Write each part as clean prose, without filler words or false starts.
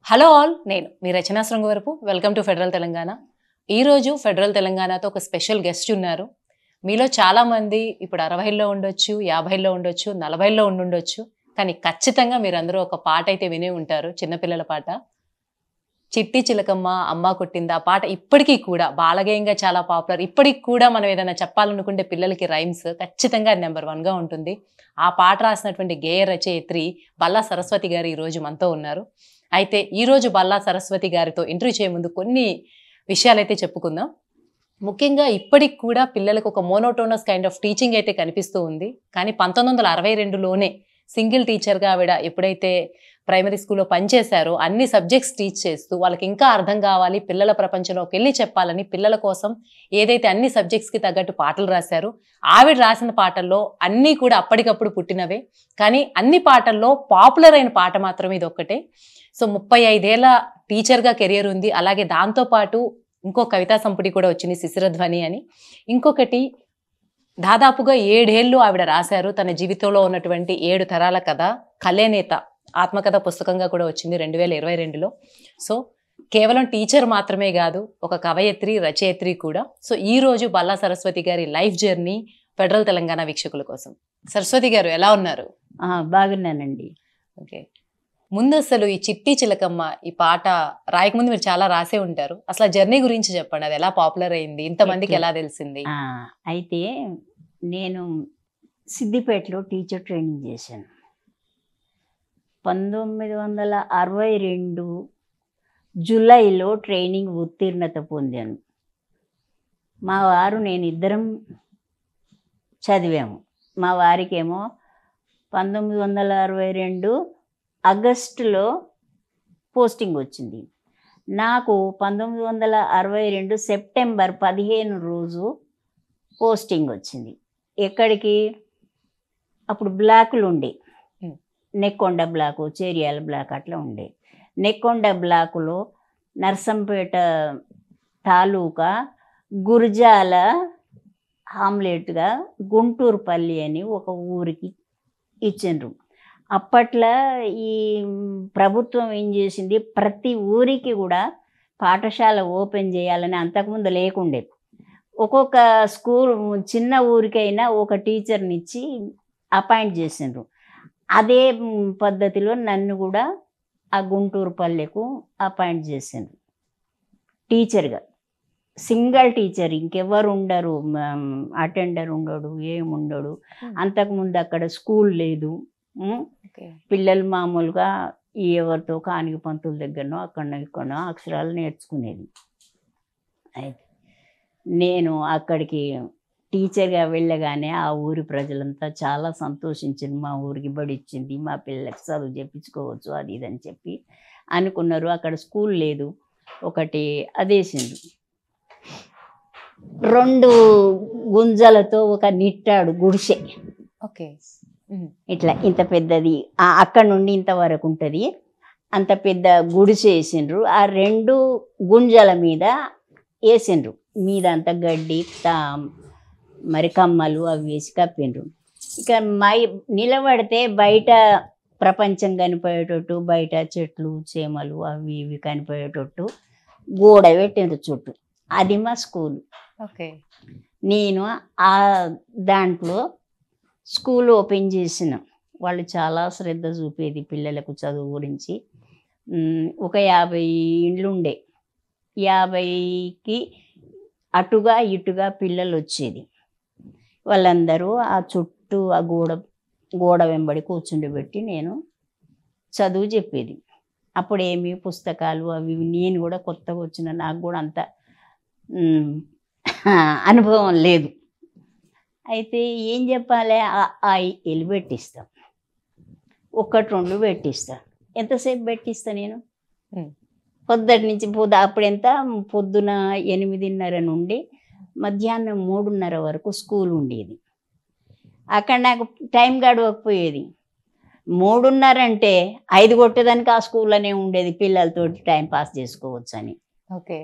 Hello all, నేను మీ Rachana Srungavarapu. Welcome to federal Telangana. ఈరోజు ఫెడరల్ తెలంగాణతో ఒక స్పెషల్ గెస్ట్ ఉన్నారు. మీలో చాలామంది ఇప్పుడు 60లో ఉండొచ్చు, 50లో ఉండొచ్చు, 40లో ఉండుండొచ్చు. కానీ ఖచ్చితంగా మీరందరూ ఒక పాట అయితే వినే ఉంటారు, చిన్నపిల్లల పాట. చిట్టి చిలకమ్మ అమ్మ కొట్టిందా పాట ఇప్పటికీ కూడా బాలగేయంగా చాలా పాపులర్. ఇప్పటికి కూడా మనం ఏదైనా చెప్పాలనుకుంటే పిల్లలకి రైమ్స్ ఖచ్చితంగా నెంబర్ 1గా ఉంటుంది. ఆ పాట రాసినటువంటి గేయ రచయిత్రి బల్లా సరస్వతి గారు ఈరోజు మనతో ఉన్నారు. అయితే ఈరోజు బల్లా సరస్వతి గారితో ఇంటర్వ్యూ చేయే ముందు కొన్ని విషయాలైతే చెప్పుకుందాం. ముఖ్యంగా ఇప్పటికి కూడా పిల్లలకు ఒక మోనోటోనస్ కైండ్ ఆఫ్ టీచింగ్ అయితే కనిపిస్తూ ఉంది. కానీ 1962లోనే సింగిల్ టీచర్గా ఆవిడ ఎప్పుడైతే ప్రైమరీ స్కూల్లో పనిచేశారో అన్ని సబ్జెక్ట్స్ టీచ్ చేస్తూ వాళ్ళకి ఇంకా అర్థం కావాలి, పిల్లల ప్రపంచంలోకి వెళ్ళి చెప్పాలని పిల్లల కోసం ఏదైతే అన్ని సబ్జెక్ట్స్కి తగ్గట్టు పాటలు రాశారో ఆవిడ రాసిన పాటల్లో అన్నీ కూడా అప్పటికప్పుడు పుట్టినవే. కానీ అన్ని పాటల్లో పాపులర్ అయిన పాట మాత్రం ఇది ఒక్కటే. సో 35 ఏళ్ల టీచర్గా కెరియర్ ఉంది. అలాగే దాంతోపాటు ఇంకో కవితా సంపుటి కూడా వచ్చింది, శిశిరధ్వని అని. ఇంకొకటి దాదాపుగా 7 ఏళ్ళు ఆవిడ రాశారు తన జీవితంలో ఉన్నటువంటి 7 తరాల కథ, కళేనేత ఆత్మకథ పుస్తకంగా కూడా వచ్చింది 2022లో. సో కేవలం టీచర్ మాత్రమే కాదు, ఒక కవయత్రి, రచయిత్రి కూడా. సో ఈ రోజు బల్లా సరస్వతి గారి లైఫ్ జర్నీ ఫెడరల్ తెలంగాణ వీక్షకుల కోసం. సరస్వతి గారు ఎలా ఉన్నారు? బాగున్నానండి. ఓకే, ముందు అసలు ఈ చిట్టి చిలకమ్మ ఈ పాట రాయకముందు మీరు చాలా రాసే ఉంటారు. అసలు ఆ జర్నీ గురించి చెప్పండి. అది ఎలా పాపులర్ అయింది, ఇంతమందికి ఎలా తెలిసింది? అయితే నేను సిద్దిపేటలో టీచర్ ట్రైనింగ్ చేశాను. 1962 జూలైలో ట్రైనింగ్ ఉత్తీర్ణత పొందాను. మా వారు నేను ఇద్దరం చదివాము. మా వారికేమో 1962 ఆగస్టులో పోస్టింగ్ వచ్చింది. నాకు 1962 సెప్టెంబర్ 15 రోజు పోస్టింగ్ వచ్చింది. ఎక్కడికి? అప్పుడు బ్లాకులు ఉండే, నెక్కొండ బ్లాకు, చేరియాల బ్లాక్ అట్లా ఉండే. నెక్కొండ బ్లాకులో నర్సంపేట తాలూకా గుర్జాల హామ్లెట్గా గుంటూరుపల్లి అని ఒక ఊరికి ఇచ్చిండ్రు. అప్పట్లో ఈ ప్రభుత్వం ఏం చేసింది, ప్రతి ఊరికి కూడా పాఠశాల ఓపెన్ చేయాలని, అంతకుముందు లేకుండే. ఒక్కొక్క స్కూల్ చిన్న ఊరికైనా ఒక టీచర్ని ఇచ్చి అపాయింట్ చేసిండ్రు. అదే పద్ధతిలో నన్ను కూడా ఆ గుంటూరుపల్లెకు అపాయింట్ చేసిండ్రు టీచర్గా. సింగిల్ టీచర్, ఇంకెవరు ఉండరు, అటెండర్ ఉండడు, ఏముండడు. అంతకుముందు అక్కడ స్కూల్ లేదు. పిల్లలు మామూలుగా ఎవరితో కానిగి పంతుల దగ్గరనో అక్కడనో ఇక్కడనో అక్షరాలు నేర్చుకునేది. అయితే నేను అక్కడికి టీచర్గా వెళ్ళగానే ఆ ఊరి ప్రజలంతా చాలా సంతోషించింది. మా ఊరికి బడి ఇచ్చింది, మా పిల్లలకి చదువు చెప్పించుకోవచ్చు, అది ఇది అని చెప్పి అనుకున్నారు. అక్కడ స్కూల్ లేదు, ఒకటి అదేసింది. 2 గుంజలతో ఒక నిట్టాడు గుడిసె. ఓకే, ఇట్లా ఇంత పెద్దది, అక్కడ నుండి ఇంతవరకు ఉంటుంది, అంత పెద్ద గుడిసె వేసిండ్రు. ఆ 2 గుంజల మీద వేసిండ్రు. మీద అంత గడ్డి, మరి కమ్మలు అవి వేసి కప్పిండ్రు. ఇక నిలబడితే బయట ప్రపంచం కనిపోయేటట్టు, బయట చెట్లు చేమలు అవి ఇవి కనిపోయేటట్టు గోడ పెట్టిండ్రు చుట్టూ. అది మా స్కూల్. ఓకే, నేను ఆ దాంట్లో స్కూల్ ఓపెన్ చేసిన. వాళ్ళు చాలా శ్రద్ధ చూపేది పిల్లలకు చదువు గురించి. ఒక 50 ఇండ్లు ఉండే, 50కి అటుగా ఇటుగా పిల్లలు వచ్చేది. వాళ్ళందరూ ఆ చుట్టూ ఆ గోడ వెంబడి కూర్చుండబెట్టి నేను చదువు చెప్పేది. అప్పుడేమి పుస్తకాలు అవి నేను కూడా కొత్తగా వచ్చిన, నాకు కూడా అంత అనుభవం లేదు. అయితే ఏం చెప్పాలి, ఎలు పెట్టిస్తాం, 1-2 పెట్టిస్తా. ఎంతసేపు పెట్టిస్తా నేను? పొద్దుటి నుంచి అప్పుడెంత, పొద్దున 8:30 నుండి మధ్యాహ్నం 3:30 వరకు స్కూల్ ఉండేది. అక్కడ నాకు టైం గడవకపోయేది. 3:30 అంటే 5 కొట్టేదానికి ఆ స్కూల్లోనే ఉండేది, పిల్లలతో టైం పాస్ చేసుకోవచ్చు అని. ఓకే,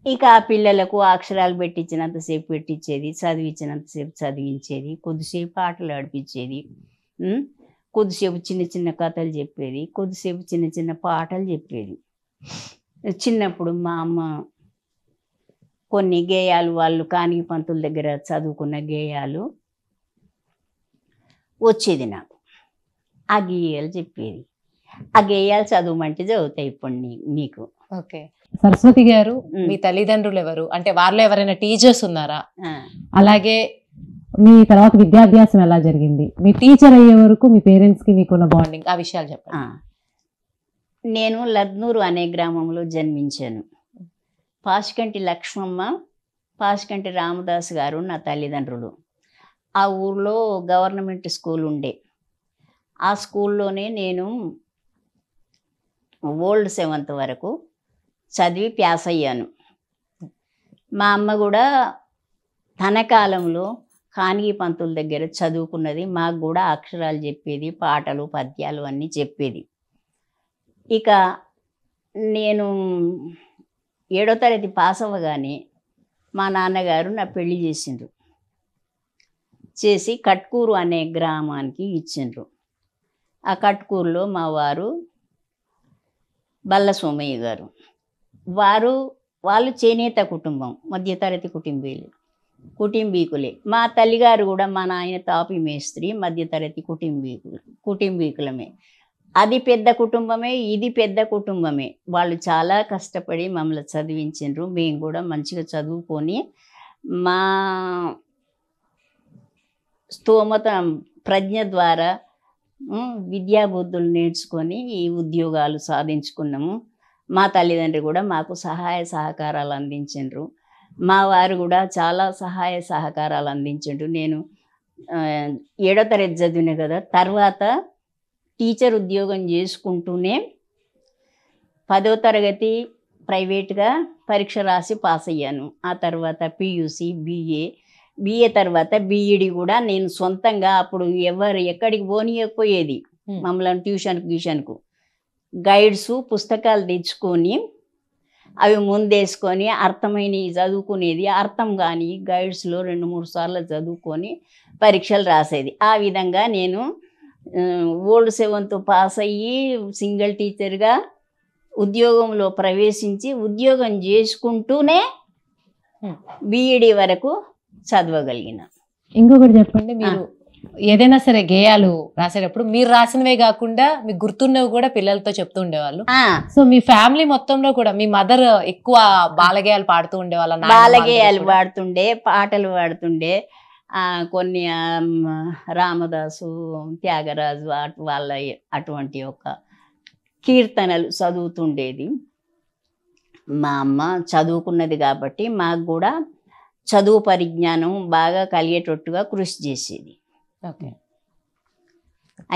ఇక ఆ పిల్లలకు అక్షరాలు పెట్టించినంతసేపు పెట్టించేది, చదివించినంతసేపు చదివించేది, కొద్దిసేపు ఆటలు ఆడిపించేది. కొద్దిసేపు చిన్న చిన్న కథలు చెప్పేది, కొద్దిసేపు చిన్న చిన్న పాటలు చెప్పేది. చిన్నప్పుడు మా అమ్మ కొన్ని గేయాలు, వాళ్ళు కానిగి పంతుల దగ్గర చదువుకున్న గేయాలు వచ్చేది నాకు. ఆ గేయాలు చెప్పేది. ఆ గేయాలు చదవమంటే చదువుతాయి ఇప్పుడు మీకు. ఓకే. సరస్వతి గారు, మీ తల్లిదండ్రులు ఎవరు? అంటే వారిలో ఎవరైనా టీచర్స్ ఉన్నారా? అలాగే మీ తర్వాత విద్యాభ్యాసం ఎలా జరిగింది? మీ టీచర్ అయ్యే వరకు మీ పేరెంట్స్ కి మీకున్న బాండింగ్, ఆ విషయాలు చెప్పండి. నేను లద్నూరు అనే గ్రామంలో జన్మించాను. పాసికంటి లక్ష్మమ్మ, పాసికంటి రామదాస్ గారు నా తల్లిదండ్రులు. ఆ ఊర్లో గవర్నమెంట్ స్కూల్ ఉండే. ఆ స్కూల్లోనే నేను ఓల్డ్ 7th వరకు చదివి పాస్ అయ్యాను. మా అమ్మ కూడా తన కాలంలో కానిగి పంతుల దగ్గర చదువుకున్నది. మాకు కూడా అక్షరాలు చెప్పేది, పాటలు పద్యాలు అన్నీ చెప్పేది. ఇక నేను 7వ తరగతి పాస్ అవ్వగానే మా నాన్నగారు నా పెళ్లి చేసిండ్రు. చేసి కట్కూరు అనే గ్రామానికి ఇచ్చిండ్రు. ఆ కట్కూరులో మా వారు బల్ల సోమయ్య గారు. వాళ్ళు చేనేత కుటుంబం, మధ్యతరగతి కుటుంబీకులే. మా తల్లిగారు కూడా మా నాయన తాపి మేస్త్రి, మధ్యతరగతి కుటుంబీకులమే. అది పెద్ద కుటుంబమే, ఇది పెద్ద కుటుంబమే. వాళ్ళు చాలా కష్టపడి మమ్మల్ని చదివించిండ్రు. మేము కూడా మంచిగా చదువుకొని మా స్తోమత ప్రజ్ఞ ద్వారా విద్యాబుద్ధులు నేర్చుకొని ఈ ఉద్యోగాలు సాధించుకున్నాము. మా తల్లిదండ్రులు కూడా మాకు సహాయ సహకారాలు అందించిండ్రు. మా వారు కూడా చాలా సహాయ సహకారాలు అందించిండ్రు. నేను 7వ తరగతి చదివిన కదా, తర్వాత టీచర్ ఉద్యోగం చేసుకుంటూనే 10వ తరగతి ప్రైవేట్గా పరీక్ష రాసి పాస్ అయ్యాను. ఆ తర్వాత పియూసి, బిఏ తర్వాత బిఈడి కూడా నేను సొంతంగా, అప్పుడు ఎక్కడికి పోనీయకపోయేది మమ్మల్ని ట్యూషన్కు గైడ్స్ పుస్తకాలు తెచ్చుకొని అవి ముందేసుకొని అర్థమైనవి చదువుకునేది. అర్థం కానీ గైడ్స్లో 2-3 సార్లు చదువుకొని పరీక్షలు రాసేది. ఆ విధంగా నేను ఓల్డ్ 7th పాస్ అయ్యి సింగిల్ టీచర్గా ఉద్యోగంలో ప్రవేశించి ఉద్యోగం చేసుకుంటూనే బిఈడి వరకు చదవగలిగిన. ఇంకొకటి చెప్పండి, మీరు ఏదైనా సరే గేయాలు రాసేటప్పుడు మీరు రాసినవే కాకుండా మీకు గుర్తున్నవి కూడా పిల్లలతో చెప్తూ ఉండేవాళ్ళు. సో మీ ఫ్యామిలీ మొత్తంలో కూడా మీ మదర్ ఎక్కువ బాలగేయాలు పాడుతూ ఉండేవాళ్ళ? బాలగేయాలు పాడుతుండే, పాటలు పాడుతుండే. కొన్ని రామదాసు, త్యాగరాజు వాళ్ళ అటువంటి ఒక కీర్తనలు చదువుతుండేది. మా అమ్మ చదువుకున్నది కాబట్టి మాకు కూడా చదువు పరిజ్ఞానం బాగా కలిగేటట్టుగా కృషి చేసేది. ఓకే.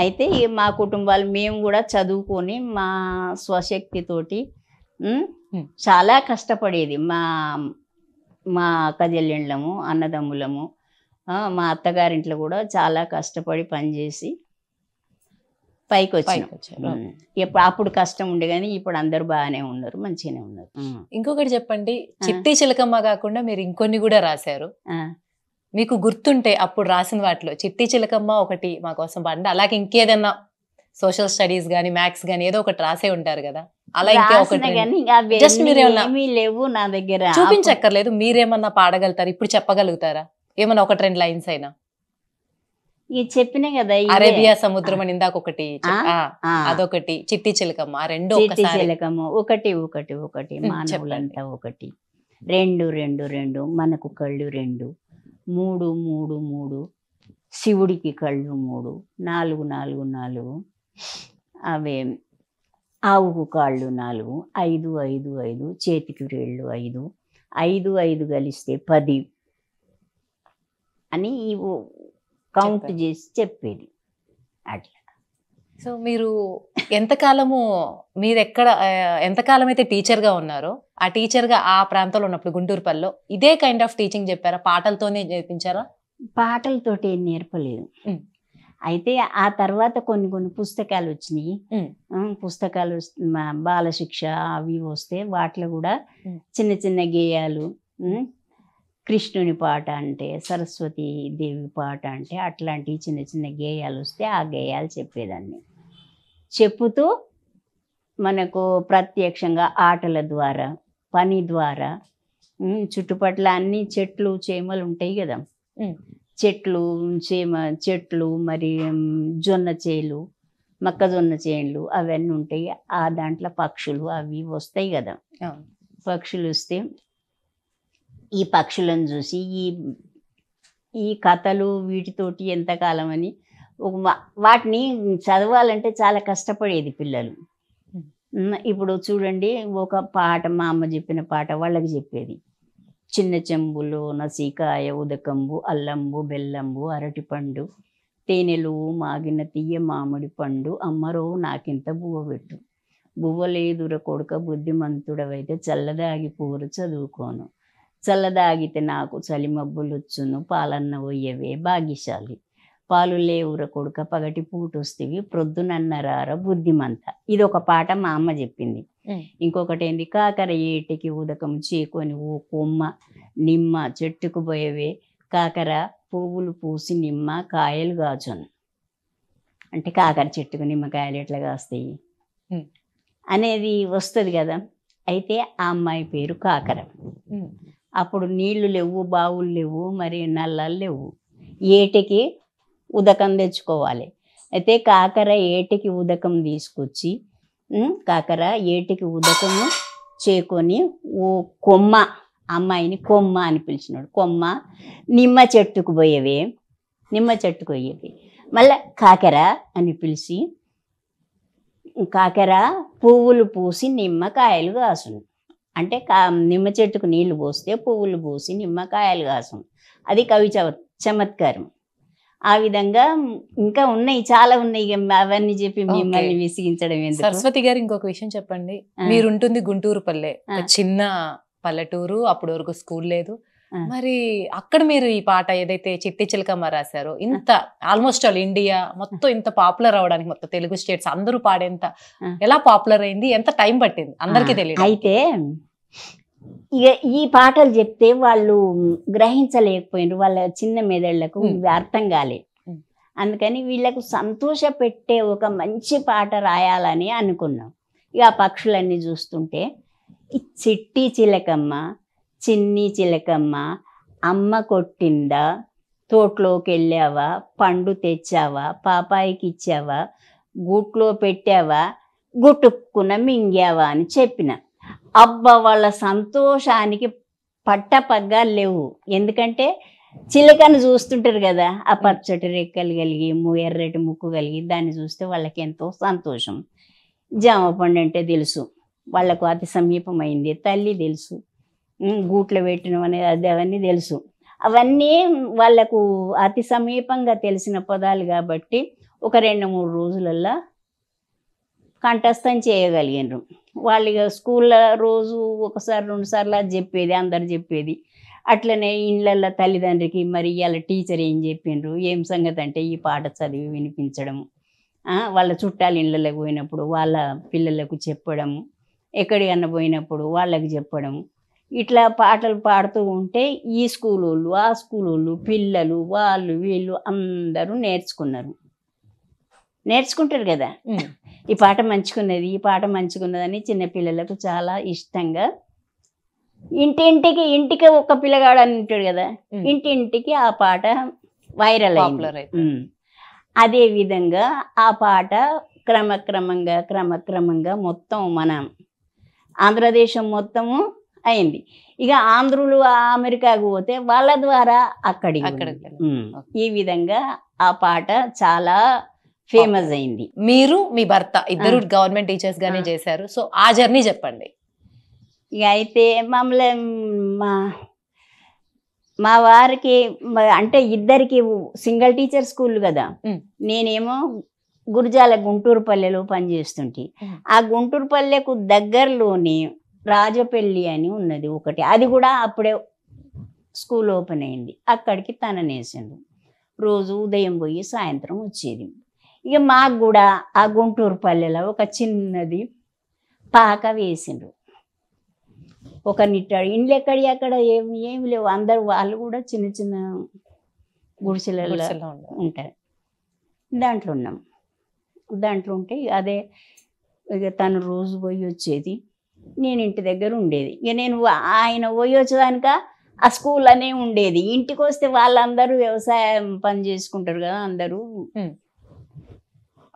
అయితే మా కుటుంబాలు మేము కూడా చదువుకొని మా స్వశక్తితోటి చాలా కష్టపడేది. మా అక్కజెల్లెళ్ళము, అన్నదమ్ములము, మా అత్తగారింట్లో కూడా చాలా కష్టపడి పనిచేసి పైకి వచ్చాం. అప్పుడు కష్టం ఉండే కానీ ఇప్పుడు అందరూ బాగానే ఉన్నారు, మంచిగానే ఉన్నారు. ఇంకొకటి చెప్పండి, చిట్టి చిలకమ్మ కాకుండా మీరు ఇంకొన్ని కూడా రాశారు. మీకు గుర్తుంటే అప్పుడు రాసిన వాటిలో చిట్టి చిలకమ్మ ఒకటి మా కోసం పాడండి. అలాగే ఇంకేదన్నా సోషల్ స్టడీస్ కానీ మ్యాథ్స్ కానీ ఏదో ఒకటి రాసే ఉంటారు కదా, అలా జస్ట్ లేవు నా దగ్గర, చూపించక్కర్లేదు. మీరేమన్నా పాడగలుగుతారు? ఇప్పుడు చెప్పగలుగుతారా ఏమన్నా 1-2 లైన్స్ అయినా? చెప్పిన కదా, అరేబియా సముద్రం అని ఇందాక ఒకటి, అదొకటి, చిట్టి చిలకమ్మ, రెండు చిలకమ్మ ఒకటి ఒకటి ఒకటి, మానవులంతా ఒకటి, 2 2 2, మనకు కళ్ళు 2, 3 3 3, శివుడికి కళ్ళు 3, 4 4 4, అవే ఆవుకు కాళ్ళు 4, 5 5 5, చేతికి వేళ్ళు 5, 5 5 కలిస్తే 10 అని కౌంట్ చేసి చెప్పేది అట్లా. సో మీరు ఎంతకాలం అయితే టీచర్గా ఉన్నారో, ఆ టీచర్గా ఆ ప్రాంతంలో ఉన్నప్పుడు గుంటూరుపల్లిలో ఇదే కైండ్ ఆఫ్ టీచింగ్ చెప్పారా? పాటలతోనే నేర్పించారా? పాటలతోటి ఏం నేర్పలేదు. అయితే ఆ తర్వాత కొన్ని పుస్తకాలు వచ్చినాయి. పుస్తకాలు బాలశిక్ష అవి వస్తే వాటిలో కూడా చిన్న చిన్న గేయాలు, కృష్ణుని పాట అంటే, సరస్వతి దేవి పాట అంటే అట్లాంటి చిన్న చిన్న గేయాలు వస్తే ఆ గేయాలు చెప్పేదాన్ని. చెప్పుతూ మనకు ప్రత్యక్షంగా ఆటల ద్వారా, పని ద్వారా చుట్టుపక్కల అన్ని చెట్లు చేమలు ఉంటాయి కదా, చెట్లు చెట్లు మరి జొన్న చేలు, మొక్కజొన్న చేనులు అవన్నీ ఉంటాయి. ఆ దాంట్లో పక్షులు అవి వస్తాయి కదా, పక్షులు వస్తే ఈ పక్షులను చూసి ఈ కథలు వీటితోటి ఎంతకాలం అని వాటిని చదవాలంటే చాలా కష్టపడేది పిల్లలు. ఇప్పుడు చూడండి, ఒక పాట మా అమ్మ చెప్పిన పాట వాళ్ళకి చెప్పేది. చిన్న చెంబులో నసికాయ ఉదకంబు అల్లంబు బెల్లంబు అరటిపండు తేనెలు మాగిన తీయ మామిడి పండు అమ్మరో నాకింత బువ్వ పెట్టు, బువ్వలేదుర కొడుక బుద్ధిమంతుడవైతే చల్లదాగి పూరు చదువుకోను, చల్లదాగితే నాకు చలిమబ్బులొచ్చును పాలన్న ఒయ్యవే భాగ్యశాలి, పాలు లేవుర కొడుక పగటి పూటొస్తేవి ప్రొద్దునన్నరార బుద్ధిమంత. ఇది ఒక పాట మా అమ్మ చెప్పింది. ఇంకొకటి ఏంది, కాకర ఏటికి ఉదకం చేకొని ఓ కొమ్మ నిమ్మ చెట్టుకు పోయవే కాకర పువ్వులు పూసి నిమ్మ కాయలు కాచును. అంటే కాకర చెట్టుకు నిమ్మకాయలు ఎట్లా కాస్తాయి అనేది వస్తుంది కదా. అయితే ఆ అమ్మాయి పేరు కాకర. అప్పుడు నీళ్లు లేవు, బావులు లేవు, మరి నల్లలు లేవు, ఏటికి ఉదకం తెచ్చుకోవాలి. అయితే కాకర ఏటికి ఉదకం తీసుకొచ్చి కాకర ఏటికి ఉదకము చేకొని ఓ కొమ్మ, అమ్మాయిని కొమ్మ అని పిలిచినాడు, కొమ్మ నిమ్మ చెట్టుకు పోయేవే, నిమ్మ చెట్టుకు పోయేవి. మళ్ళీ కాకర అని పిలిచి కాకర పువ్వులు పూసి నిమ్మకాయలు కాసును. అంటే నిమ్మ చెట్టుకు నీళ్లు పోస్తే పువ్వులు పూసి నిమ్మకాయలు కాసును. అది కవి చమత్కారం. ఆ విధంగా ఇంకా ఉన్నాయి, చాలా ఉన్నాయి. అవన్నీ చెప్పి మిమ్మల్ని విసిగించడం ఎందుకు. సరస్వతి గారు, ఇంకొక విషయం చెప్పండి. మీరుంటుంది గుంటూరు పల్లె, చిన్న పల్లెటూరు, అప్పటి వరకు స్కూల్ లేదు. మరి అక్కడ మీరు ఈ పాట ఏదైతే చిట్టి చిలకమ్మ రాశారో, ఇంత ఆల్మోస్ట్ ఆల్ ఇండియా మొత్తం ఇంత పాపులర్ అవడానికి, మొత్తం తెలుగు స్టేట్స్ అందరూ పాడేంత ఎలా పాపులర్ అయింది, ఎంత టైం పట్టింది అందరికీ తెలియదు. అయితే ఇక ఈ పాటలు చెప్తే వాళ్ళు గ్రహించలేకపోయినారు, వాళ్ళ చిన్న మెదళ్లకు ఇవి అర్థం కాలేదు. అందుకని వీళ్ళకు సంతోష పెట్టే ఒక మంచి పాట రాయాలని అనుకున్నాం. ఇక ఆ పక్షులన్నీ చూస్తుంటే, చిట్టి చిలకమ్మ చిన్ని చిలకమ్మ అమ్మ కొట్టిందా, తోటలోకి వెళ్ళావా, పండు తెచ్చావా, పాపాయికి ఇచ్చావా, గూట్లో పెట్టావా, గుట్టుక్కున మింగావా అని చెప్పిన. అబ్బా, వాళ్ళ సంతోషానికి పట్టపగ్గాలు లేవు. ఎందుకంటే చిలకను చూస్తుంటారు కదా, ఆ పచ్చటి రెక్కలు కలిగి ఎర్రటి ముక్కు కలిగి, దాన్ని చూస్తే వాళ్ళకి ఎంతో సంతోషం. జామ పండు అంటే తెలుసు వాళ్ళకు, అతి సమీపమైంది. తల్లి తెలుసు, గూట్లో పెట్టిన అనేది అవన్నీ తెలుసు. అవన్నీ వాళ్ళకు అతి సమీపంగా తెలిసిన పదాలు కాబట్టి ఒక 2-3 రోజులల్లో కంఠస్థం చేయగలిగినారు. వాళ్ళు ఇక స్కూల్లో రోజు 1-2 సార్లు అది చెప్పేది, అందరు చెప్పేది. అట్లనే ఇళ్ళల్లో తల్లిదండ్రికి మరి ఇవాళ టీచర్ ఏం చెప్పిండ్రు, ఏం సంగతి అంటే ఈ పాట చదివి వినిపించడం, వాళ్ళ చుట్టాలు ఇళ్ళకి పోయినప్పుడు వాళ్ళ పిల్లలకు చెప్పడం, ఎక్కడికన్నా పోయినప్పుడు వాళ్ళకి చెప్పడం. ఇట్లా పాటలు పాడుతూ ఉంటే ఈ స్కూల్ వాళ్ళు, ఆ స్కూల్ వాళ్ళు, పిల్లలు, వాళ్ళు వీళ్ళు అందరూ నేర్చుకుంటారు కదా. ఈ పాట మంచుకున్నది, ఈ పాట మంచుకున్నదని చిన్నపిల్లలకు చాలా ఇష్టంగా, ఇంటికి ఒక్క పిల్లగాడు అని ఉంటాడు కదా, ఇంటింటికి ఆ పాట వైరల్ అయింది. అదే విధంగా ఆ పాట క్రమక్రమంగా మొత్తం మన ఆంధ్రదేశం మొత్తము అయింది. ఇక ఆంధ్రులు అమెరికాకు పోతే వాళ్ళ ద్వారా అక్కడికి. ఈ విధంగా ఆ పాట చాలా ఫేమస్ అయింది. మీరు మీ భర్త ఇద్దరు గవర్నమెంట్ టీచర్స్ గానే చేశారు. సో ఆ జర్నీ చెప్పండి. ఇక అయితే మమ్మల్ని మా వారికి అంటే ఇద్దరికి సింగిల్ టీచర్ స్కూల్ కదా, నేనేమో గురజాల గుంటూరు పల్లెలో పనిచేస్తుంటే, ఆ గుంటూరు పల్లెకు దగ్గరలోని రాజపల్లి అని ఉన్నది ఒకటి, అది కూడా అప్పుడే స్కూల్ ఓపెన్ అయింది. అక్కడికి తననేసిండు. రోజు ఉదయం పోయి సాయంత్రం వచ్చేది. ఇక మాకు కూడా ఆ గుంటూరు పల్లెలో ఒక చిన్నది పాక వేసిండ్రు. ఒకరినిట్టాడు. ఇండ్లు ఎక్కడి అక్కడ ఏమి లేవు. అందరు వాళ్ళు కూడా చిన్న చిన్న గుడిసెలలో గుడిసెల్లో ఉండేవారు. ఉంటారు. దాంట్లో ఉన్నాం. దాంట్లో ఉంటే అదే ఇక తను రోజు పోయి వచ్చేది, నేను ఇంటి దగ్గర ఉండేది. ఇక నేను ఆయన పోయి వచ్చేదానిక ఆ స్కూల్ అనే ఉండేది. ఇంటికి వస్తే వాళ్ళందరూ వ్యవసాయం పని చేసుకుంటారు కదా, అందరూ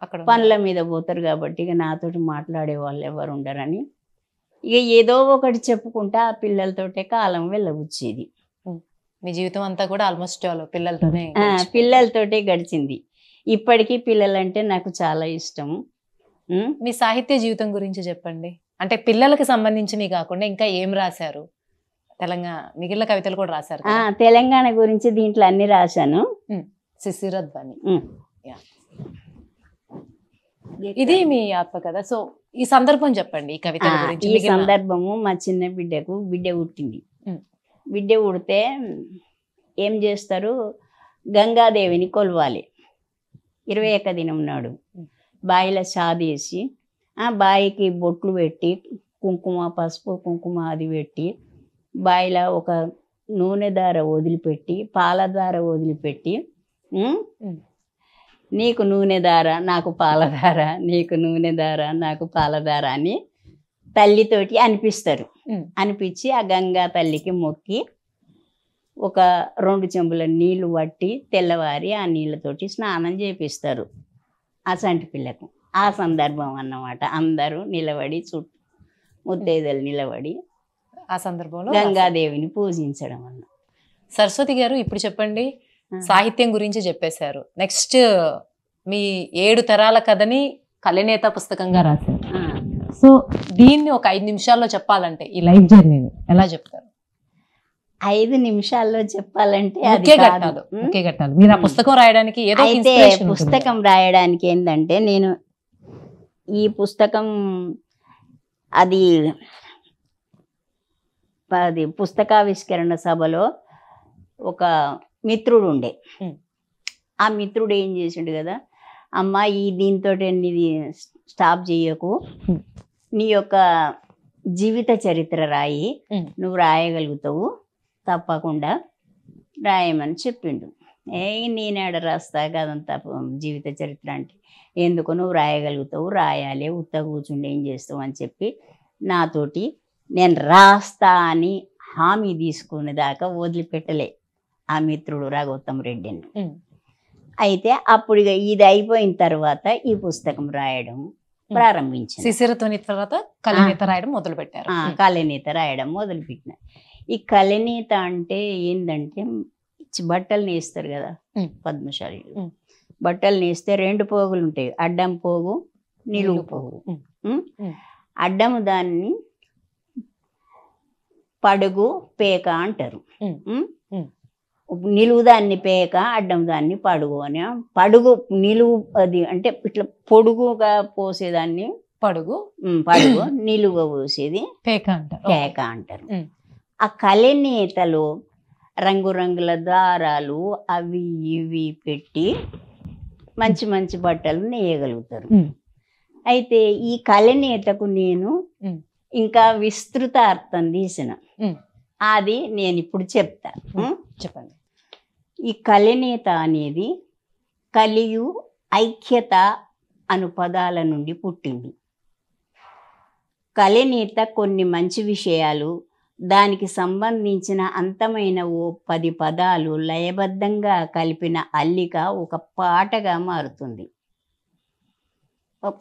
అక్కడ పనుల మీద పోతారు కాబట్టి ఇక నాతోటి మాట్లాడే వాళ్ళు ఎవరు ఉండరని ఇక ఏదో ఒకటి చెప్పుకుంటా ఆ పిల్లలతోటే కాలం వెళ్ళబుచ్చేది. మీ జీవితం అంతా కూడా ఆల్మోస్ట్ పిల్లలతోనే పిల్లలతోటే గడిచింది. ఇప్పటికీ పిల్లలంటే నాకు చాలా ఇష్టం. మీ సాహిత్య జీవితం గురించి చెప్పండి. అంటే పిల్లలకు సంబంధించినవి కాకుండా ఇంకా ఏం రాశారు? మిగిలిన కవితలు కూడా రాశారు. తెలంగాణ గురించి దీంట్లో అన్ని రాశాను. శిశిరధ్వని ఇది మీ ఆత్మకథ. సో ఈ సందర్భం చెప్పండి, ఈ కవిత గురించి. ఈ సందర్భము మా చిన్న బిడ్డకు బిడ్డ పుట్టింది. బిడ్డ పుడితే ఏం చేస్తారు, గంగాదేవిని కొలవాలి. 21 దినం నాడు బాయిలో చాదేసి ఆ బాయికి బొట్లు పెట్టి కుంకుమ, పసుపు కుంకుమ అది పెట్టి బాయిలో ఒక నూనె దార వదిలిపెట్టి, పాల దార వదిలిపెట్టి, నీకు నూనె దార నాకు పాలధార, నీకు నూనె దార నాకు పాలధార అని తల్లితోటి అనిపిస్తారు. అనిపించి ఆ గంగా తల్లికి మొక్కి ఒక 2 చెంబుల నీళ్లు పట్టి తెల్లవారి ఆ నీళ్ళతోటి స్నానం చేపిస్తారు ఆ సంటి పిల్లకు. ఆ సందర్భం అన్నమాట. అందరూ నిలబడి చుట్టూ ముత్తైదలు నిలబడి ఆ సందర్భంలో గంగాదేవిని పూజించడం అన్న. సరస్వతి గారు, ఇప్పుడు చెప్పండి, సాహిత్యం గురించి చెప్పేశారు. నెక్స్ట్ మీ 7 తరాల కథని కలినేత పుస్తకంగా రాశారు. సో దీన్ని ఒక 5 నిమిషాల్లో చెప్పాలంటే ఈ లైఫ్ జర్నీని ఎలా చెప్తారు? 5 నిమిషాల్లో చెప్పాలంటే ఒకే ఘట్టాలు. మీరు ఆ పుస్తకం రాయడానికి ఏదో అయితే పుస్తకం రాయడానికి ఏంటంటే, నేను ఈ పుస్తకం అది పుస్తకావిష్కరణ సభలో ఒక మిత్రుడు ఉండే. ఆ మిత్రుడు ఏం చేసిండు కదా, అమ్మ దీంతో ఇది స్టాప్ చేయకు, నీ యొక్క జీవిత చరిత్ర రాయి, నువ్వు రాయగలుగుతావు, తప్పకుండా రాయమని చెప్పిండు. నేనేడ రాస్తా కదంతా జీవిత చరిత్ర అంటే, ఎందుకు నువ్వు రాయగలుగుతావు, రాయాలి, ఉత్త కూర్చుండి ఏం చేస్తావు అని చెప్పి నాతోటి నేను రాస్తా అని హామీ తీసుకునే దాకా వదిలిపెట్టలే ఆ మిత్రుడు రఘోత్తమ్ రెడ్డిని. అయితే అప్పుడు ఇక ఇది అయిపోయిన తర్వాత ఈ పుస్తకం రాయడం ప్రారంభించాను. శిశిరధ్వని తర్వాత కలినేత రాయడం మొదలు పెట్టారు. కలినేత రాయడం మొదలుపెట్టిన. ఈ కలినేత అంటే ఏంటంటే, బట్టలు నేస్తారు కదా పద్మశాలి, బట్టలు నేస్తే 2 పోగులు ఉంటాయి, అడ్డం పోగు, నిలువు పోగు. అడ్డము దాన్ని పడుగు, పేక అంటారు. నిలువు దాన్ని పేక, అడ్డం దాన్ని పడుగు అని. పడుగు నిలువు అది అంటే ఇట్లా పొడుగుగా పోసేదాన్ని పడుగు, నిలువుగా పోసేది పేక అంటారు. ఆ కలినేతలో రంగురంగుల దారాలు అవి ఇవి పెట్టి మంచి మంచి బట్టలు నేయగలుగుతారు. అయితే ఈ కలినేతకు నేను ఇంకా విస్తృత అర్థం తీసిన, అది నేను ఇప్పుడు చెప్తా. చెప్పండి. ఈ కలినేత అనేది కలియు, ఐక్యత అను పదాల నుండి పుట్టింది. కలినేత కొన్ని మంచి విషయాలు, దానికి సంబంధించిన అంతమైన ఓ 10 పదాలు లయబద్ధంగా కలిపిన అల్లిక ఒక పాటగా మారుతుంది.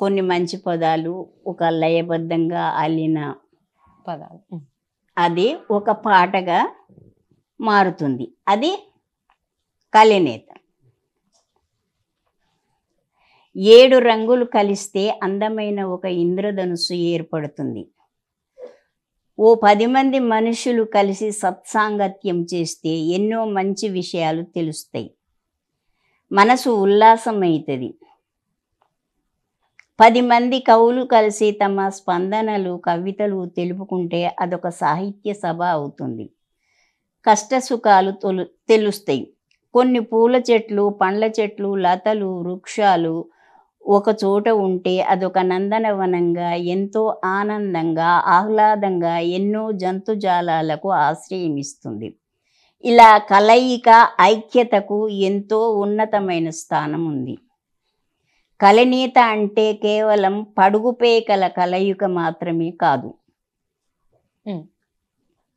కొన్ని మంచి పదాలు ఒక లయబద్ధంగా అల్లిన పదాలు, అది ఒక పాటగా మారుతుంది. అది కలినేత. 7 రంగులు కలిస్తే అందమైన ఒక ఇంద్రధనుస్సు ఏర్పడుతుంది. ఓ 10 మంది మనుషులు కలిసి సత్సాంగత్యం చేస్తే ఎన్నో మంచి విషయాలు తెలుస్తాయి. మనసు ఉల్లాసమవుతుంది. 10 మంది కవులు కలిసి తమ స్పందనలు, కవితలు తెలుపుకుంటే అదొక సాహిత్య సభ అవుతుంది. కష్ట సుఖాలు తెలుస్తాయి. కొన్ని పూల చెట్లు, పండ్ల చెట్లు, లతలు, వృక్షాలు ఒక చోట ఉంటే అదొక నందనవనంగా ఎంతో ఆనందంగా ఆహ్లాదంగా ఎన్నో జంతుజాలాలకు ఆశ్రయం ఇస్తుంది. ఇలా కలయిక ఐక్యతకు ఎంతో ఉన్నతమైన స్థానం ఉంది. కలనీత అంటే కేవలం పడుగుపేకల కలయిక మాత్రమే కాదు.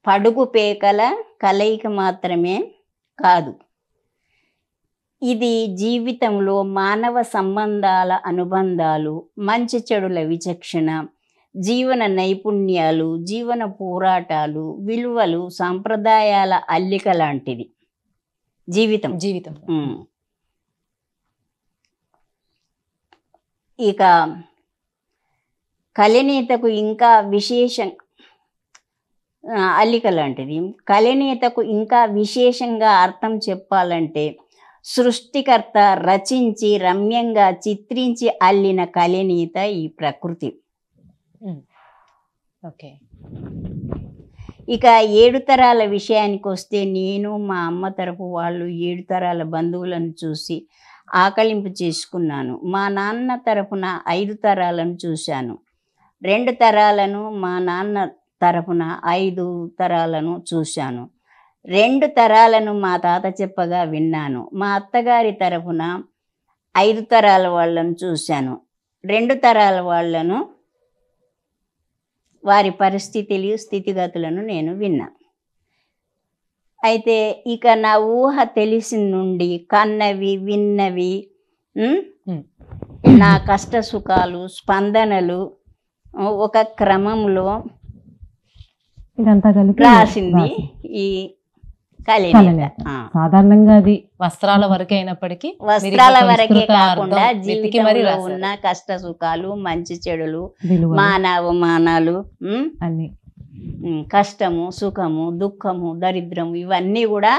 పడుగుపేకల కలయిక మాత్రమే కాదు. ఇది జీవితంలో మానవ సంబంధాల అనుబంధాలు, మంచి చెడుల విచక్షణ, జీవన నైపుణ్యాలు, జీవన పోరాటాలు, విలువలు, సాంప్రదాయాల అల్లిక లాంటిది జీవితం. ఇక కలనీతకు ఇంకా అల్లిక లాంటిది. కలనీతకు ఇంకా విశేషంగా అర్థం చెప్పాలంటే సృష్టికర్త రచించి రమ్యంగా చిత్రించి అల్లిన కలనీత ఈ ప్రకృతి. ఇక 7 తరాల విషయానికి వస్తే నేను మా అమ్మ తరపు వాళ్ళు 7 తరాల బంధువులను చూసి ఆకలింపు చేసుకున్నాను. మా నాన్న తరపున 5 తరాలను చూశాను. 2 తరాలను మా నాన్న తరపున 5 తరాలను చూశాను. 2 తరాలను మా తాత చెప్పగా విన్నాను. మా అత్తగారి తరపున 5 తరాల వాళ్ళను చూశాను. 2 తరాల వాళ్ళను వారి పరిస్థితులు స్థితిగతులను నేను విన్నా. అయితే ఇక నా ఊహ తెలిసిన నుండి కన్నవి విన్నవి నా కష్ట సుఖాలు స్పందనలు ఒక క్రమంలో ఇదంతా కలిపి రాసింది ఈ కలనీత. సాధారణంగా అది వస్త్రాల వరకే అయినప్పటికీ వస్త్రాల వరకే కాకుండా జీవితంలో ఉన్న కష్ట సుఖాలు మంచి చెడులు మానవమానాలు అన్ని కష్టము సుఖము దుఃఖము దరిద్రము ఇవన్నీ కూడా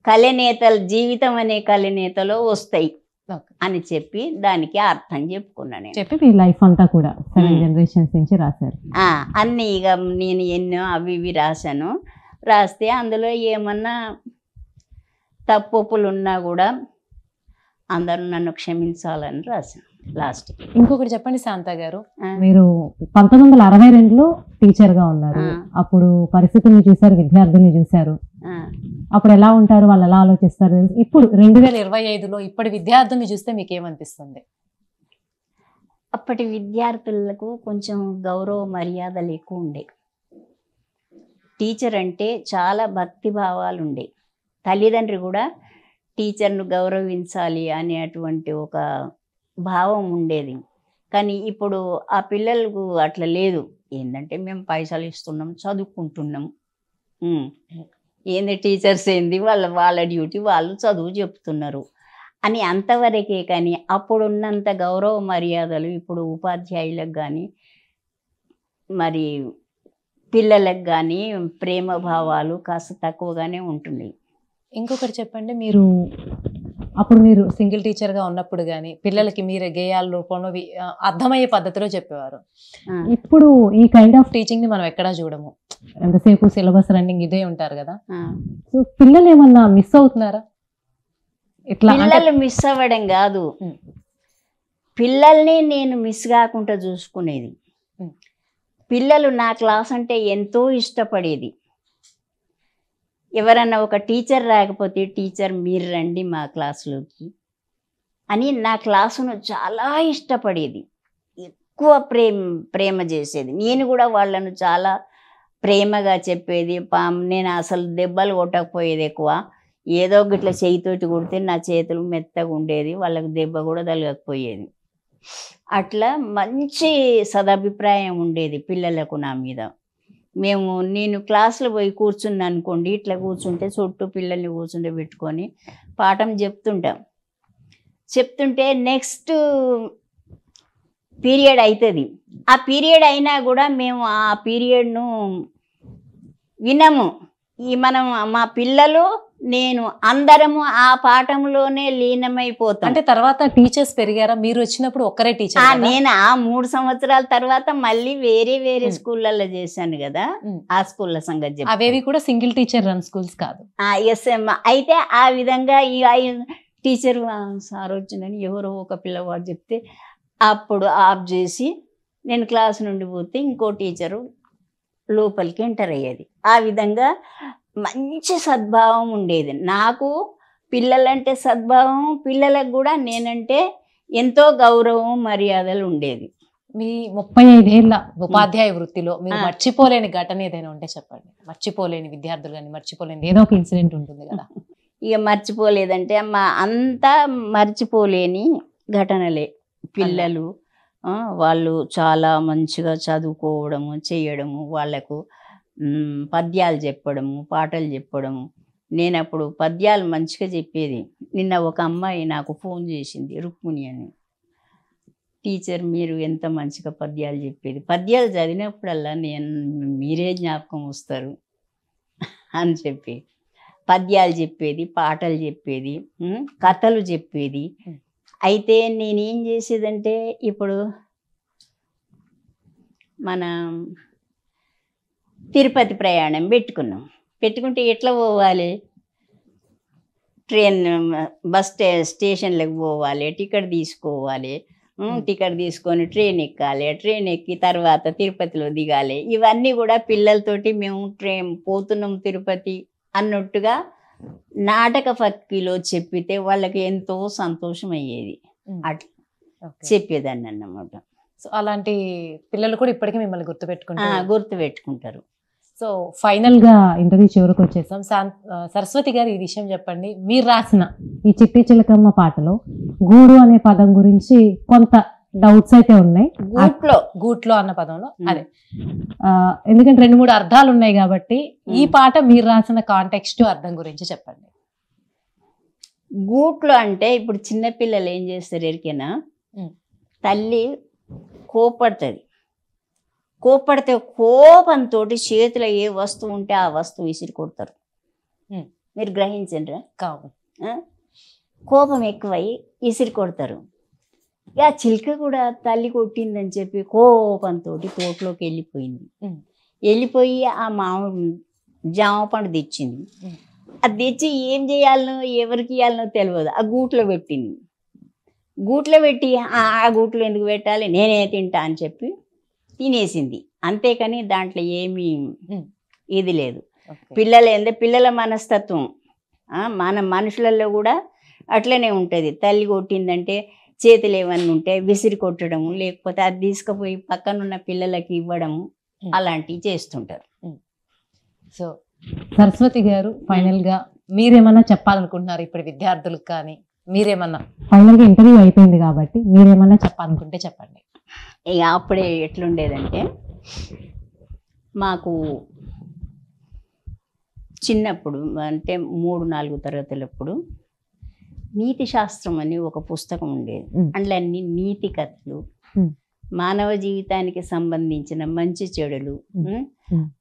కలనీతలు జీవితం అనే కలనీతలో వస్తాయి అని చెప్పి దానికి అర్థం చెప్పుకున్నాను. చెప్పి మీ లైఫ్ అంతా కూడా 7 generations నుంచి రాశారు. అన్ని ఇక నేను ఎన్నో అవి ఇవి రాశాను. రాస్తే అందులో ఏమన్నా తప్పులు ఉన్నా కూడా అందరూ నన్ను క్షమించాలని రాశాను లాస్ట్. ఇంకొకటి చెప్పండి శాంత గారు, మీరు 1962లో టీచర్గా ఉన్నారు. అప్పుడు పరిస్థితుల్ని చూశారు, విద్యార్థుల్ని చూశారు. అప్పుడు ఎలా ఉంటారు, వాళ్ళు ఎలా ఆలోచిస్తారు? ఇప్పుడు 2025లో ఇప్పటి విద్యార్థుల్ని చూస్తే మీకు ఏమనిపిస్తుంది? అప్పటి విద్యార్థులకు కొంచెం గౌరవ మర్యాదలు ఎక్కువ ఉండే. టీచర్ అంటే చాలా భక్తి భావాలు ఉండే. తల్లిదండ్రి కూడా టీచర్ను గౌరవించాలి అనేటువంటి ఒక భావం ఉండేది. కానీ ఇప్పుడు ఆ పిల్లలకు అట్లా లేదు. ఏంటంటే మేము పైసలు ఇస్తున్నాం, చదువుకుంటున్నాం, ఏంది టీచర్స్ ఏంది వాళ్ళ డ్యూటీ వాళ్ళు చదువు చెప్తున్నారు అని అంతవరకే. కానీ అప్పుడున్నంత గౌరవ మర్యాదలు ఇప్పుడు ఉపాధ్యాయులకు కానీ మరి పిల్లలకు కానీ ప్రేమ భావాలు కాస్త తక్కువగానే ఉంటున్నాయి. ఇంకొకటి చెప్పండి, అప్పుడు మీరు సింగిల్ టీచర్గా ఉన్నప్పుడు కానీ పిల్లలకి మీరు గేయాల రూపంలో అర్థమయ్యే పద్ధతిలో చెప్పేవారు. ఇప్పుడు ఈ కైండ్ ఆఫ్ టీచింగ్ని మనం ఎక్కడా చూడము. ఎంతసేపు సిలబస్ రన్నింగ్ ఇదే ఉంటారు కదా. సో పిల్లలు ఏమన్నా మిస్ అవుతున్నారా? ఇట్లా పిల్లలు మిస్ అవ్వడం కాదు, పిల్లల్ని నేను మిస్ కాకుండా చూసుకునేది. పిల్లలు నా క్లాస్ అంటే ఎంతో ఇష్టపడేది. ఎవరన్నా ఒక టీచర్ రాకపోతే టీచర్ మీరు రండి మా క్లాసులోకి అని నా క్లాసును చాలా ఇష్టపడేది. ఎక్కువ ప్రేమ చేసేది. నేను కూడా వాళ్ళను చాలా ప్రేమగా చెప్పేది. నేను అసలు దెబ్బలు కొట్టకపోయేది ఎక్కువ. ఏదో గిట్ల చేయితోటి కొడితే నా చేతులు మెత్తగా ఉండేది, వాళ్ళకి దెబ్బ కూడా తగలకపోయేది. అట్లా మంచి సదభిప్రాయం ఉండేది పిల్లలకు నా మీద. నేను క్లాసులో పోయి కూర్చున్నా అనుకోండి, ఇట్లా కూర్చుంటే చుట్టూ పిల్లల్ని కూర్చుంటే పెట్టుకొని పాఠం చెప్తుంటే నెక్స్ట్ పీరియడ్ అవుతుంది. ఆ పీరియడ్ అయినా కూడా మేము ఆ పీరియడ్ను వినము. మనం మా పిల్లలు నేను అందరము ఆ పాఠంలోనే లీనమైపోతాం. అంటే తర్వాత టీచర్స్ పెరిగారా? మీరు వచ్చినప్పుడు ఒక్కరే టీచర్? నేను ఆ 3 సంవత్సరాల తర్వాత మళ్ళీ వేరే స్కూళ్ళల్లో చేశాను కదా. ఆ స్కూళ్ళ సంగతి చెప్పి అవేవి కూడా సింగిల్ టీచర్ రన్ స్కూల్స్ కాదు. ఎస్ఎం అయితే ఆ విధంగా టీచరు సార్ వచ్చిందని ఎవరో ఒక పిల్లవాడు చెప్తే అప్పుడు ఆఫ్ చేసి నేను క్లాస్ నుండి పోతే ఇంకో టీచరు లోపలికి ఎంటర్ అయ్యేది. ఆ విధంగా మంచి సద్భావం ఉండేది. నాకు పిల్లలంటే సద్భావం, పిల్లలకు కూడా నేనంటే ఎంతో గౌరవం మర్యాదలు ఉండేది. మీ 35 ఏళ్ల ఉపాధ్యాయ వృత్తిలో మీరు మర్చిపోలేని ఘటన ఏదైనా ఉంటే చెప్పండి. మర్చిపోలేని విద్యార్థులు కానీ మర్చిపోలేని ఏదో ఒక ఇన్సిడెంట్ ఉంటుంది కదా. ఇక మర్చిపోలేదంటే అంతా మర్చిపోలేని ఘటనలే. పిల్లలు వాళ్ళు చాలా మంచిగా చదువుకోవడము చేయడము, వాళ్ళకు పద్యాలు చెప్పడము, పాటలు చెప్పడము. నేను అప్పుడు పద్యాలు మంచిగా చెప్పేది. నిన్న ఒక అమ్మాయి నాకు ఫోన్ చేసింది, రుక్మిణి అని. టీచర్ మీరు ఎంత మంచిగా పద్యాలు చెప్పేది, పద్యాలు చదివినప్పుడల్లా మీరే జ్ఞాపకం వస్తారు అని చెప్పి పద్యాలు చెప్పేది, పాటలు చెప్పేది, కథలు చెప్పేది. అయితే నేనేం చేసేదంటే ఇప్పుడు మన తిరుపతి ప్రయాణం పెట్టుకుంటే ఎట్లా పోవాలి, ట్రైన్ బస్ స్టేషన్లకు పోవాలి, టికెట్ తీసుకోవాలి, టికెట్ తీసుకొని ట్రైన్ ఎక్కాలి, ట్రైన్ ఎక్కి తర్వాత తిరుపతిలో దిగాలి. ఇవన్నీ కూడా పిల్లలతోటి మేము ట్రైన్ పోతున్నాం తిరుపతి అన్నట్టుగా నాటక ఫక్కీలో చెప్పితే వాళ్ళకి ఎంతో సంతోషం అయ్యేది. అట్లా చెప్పేదాన్ని అన్నమాట. సో అలాంటి పిల్లలు కూడా ఇప్పటికీ మిమ్మల్ని గుర్తుపెట్టుకుంటారు. సో ఫైనల్ గా ఇంటర్వ్యూ చివరికి వచ్చేసాం. సరస్వతి గారు, ఈ విషయం చెప్పండి. మీరు రాసిన ఈ చిట్టి చిలకమ్మ పాటలో గూడు అనే పదం గురించి కొంత డౌట్స్ అయితే ఉన్నాయి. గూట్లో అన్న పదంలో అదే ఎందుకంటే 2-3 అర్థాలు ఉన్నాయి కాబట్టి ఈ పాట మీరు రాసిన కాంటెక్స్ట్ అర్థం గురించి చెప్పండి. గూట్లో అంటే ఇప్పుడు చిన్నపిల్లలు ఏం చేస్తారు ఎరికేనా, తల్లి కోపడితే కోపంతో చేతిలో ఏ వస్తువు ఉంటే ఆ వస్తువు విసిరి కొడతారు. మీరు గ్రహించండి. కోపం ఎక్కువై విసిరి కొడతారు. ఆ చిలుక కూడా తల్లి కొట్టిందని చెప్పి కోపంతో తోటలోకి వెళ్ళిపోయి ఆ జామ పండు తెచ్చింది. అది తెచ్చి ఏం చేయాలనో ఎవరికి ఇవ్వాలనో తెలియదు. ఆ గూట్లో పెట్టి ఆ గూట్లో ఎందుకు పెట్టాలి, నేనే తింటా అని చెప్పి తినేసింది. అంతేకాని దాంట్లో ఏమీ ఇది లేదు. పిల్లల మనస్తత్వం మన మనుషులలో కూడా అట్లనే ఉంటుంది. తల్లి కొట్టిందంటే చేతులు ఏమన్నా ఉంటే విసిరి కొట్టడము, లేకపోతే అది తీసుకుపోయి పక్కనున్న పిల్లలకి ఇవ్వడము, అలాంటివి చేస్తుంటారు. సో సరస్వతి గారు, ఫైనల్ గా మీరేమన్నా చెప్పాలనుకుంటున్నారు ఇప్పుడు విద్యార్థులకు కానీ? మీరేమన్నా ఫైనల్ గా ఇంటర్వ్యూ అయిపోయింది కాబట్టి మీరేమన్నా చెప్పాలనుకుంటే చెప్పండి. ఇక అప్పుడే ఎట్లుండేదంటే, మాకు చిన్నప్పుడు అంటే 3-4 తరగతులప్పుడు నీతి శాస్త్రం అని ఒక పుస్తకం ఉండేది. అందులో అన్ని నీతి కథలు, మానవ జీవితానికి సంబంధించిన మంచి చెడులు,